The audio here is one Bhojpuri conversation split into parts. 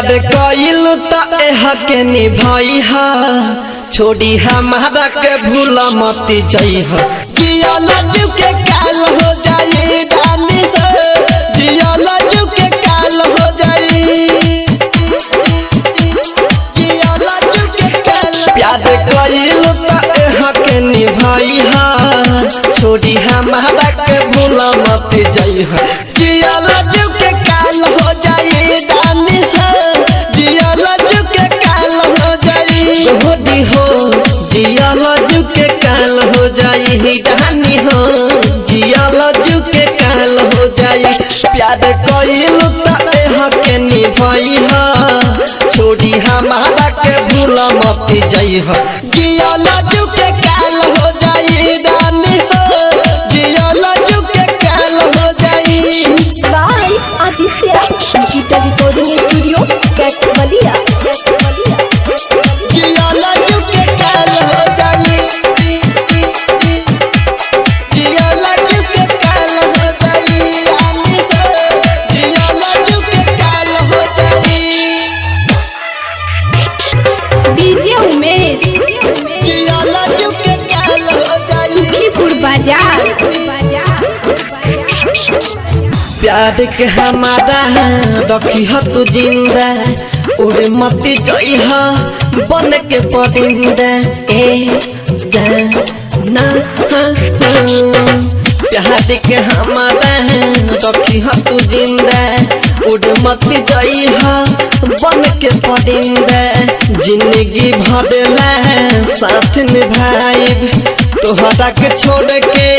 प्यार कइल त एह के निभाई हा छोड़ी हमारा के भूला मत जइह जिया लजू के काल हो जाई रानी हो जिया लजू के काल हो जाई जिया लजू के काल प्यार कइल त एह के निभाई हा छोड़ी हमारा के भूला मत जइह जिया लजू के काल हो जाई रानी हो जिया लजू के काल हो जाई होदी हो जिया लजू के काल हो जाई रानी हो जिया लजू के काल हो जाई प्यार कइल त एह के निभाई हा छोड़ी हमारा के भूला मत जइह जिया लजू के काल हो जाई रानी हो जिया लजू के काल हो जाई। By Aditya digital recording studio Katwaliya जिया लजू के काल हो जाई जिया लजू के काल हो जाई रानी हो जिया लजू के काल हो जाई डीजे उमेश जिया लजू के काल हो जाई सुखीपुर बाजार प्यार के हमारा रखी ह तू जिंदा उड़ मत जइह बन के परिंदा ए ना प्यार के हमारा रखी ह तू जिंदा उड़ मत जइह बन के परिंदा जिंदगी भरला साथ निभाइब तोहरा के छोड़ के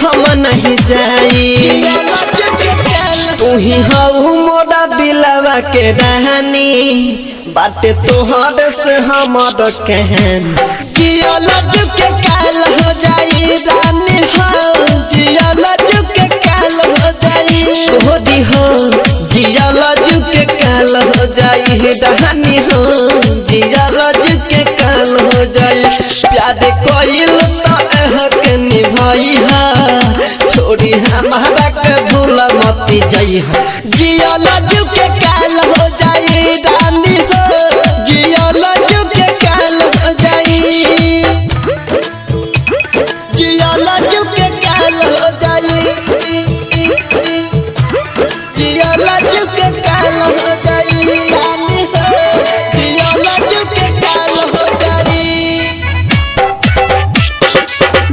हम नहीं जाई तुही हऊ मोरा दिलवा के रहनी बाटे तोहर से हमर कहन जिया लजू के काल हो जाई रानी हो जिया लजू के काल हो जाई होदी हो जिया लजू के काल हो जाई रानी हो जिया लजू के काल हो जाई प्यार कइल त एह के निभाई हा छोड़ी हमारा के भूला मत जइह जिया लजू के काल हो जाई रानी हो जिया लजू के काल हो जाई जिया लजू के काल हो जाई जिया लजू के काल हो जाई रानी हो जिया लजू के काल हो जाई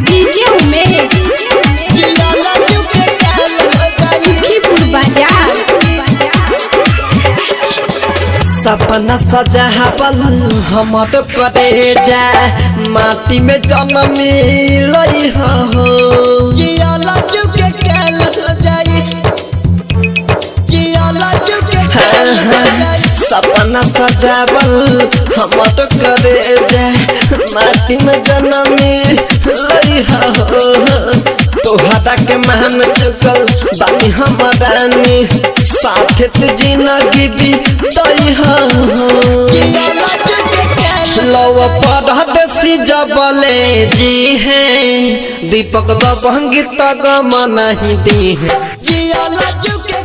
डीजे उमेश जिया लजू के काल हो जाई सुखीपुर बाजार सपना सजावल हमर करे जा माटी में जन्म लई हो जिया लजू के काल हो जाई जिया लजू के काल हो जाई सपना सजावल हमर करे जा माटी में जन्म लई हो तोहरा के मान चुकल बानी हमरानी साथे तू जिंदगी बीतई हो लव परदेसी जबले जी हैं दीपक दबंगी तक मन नहीं दी है जिया लजू के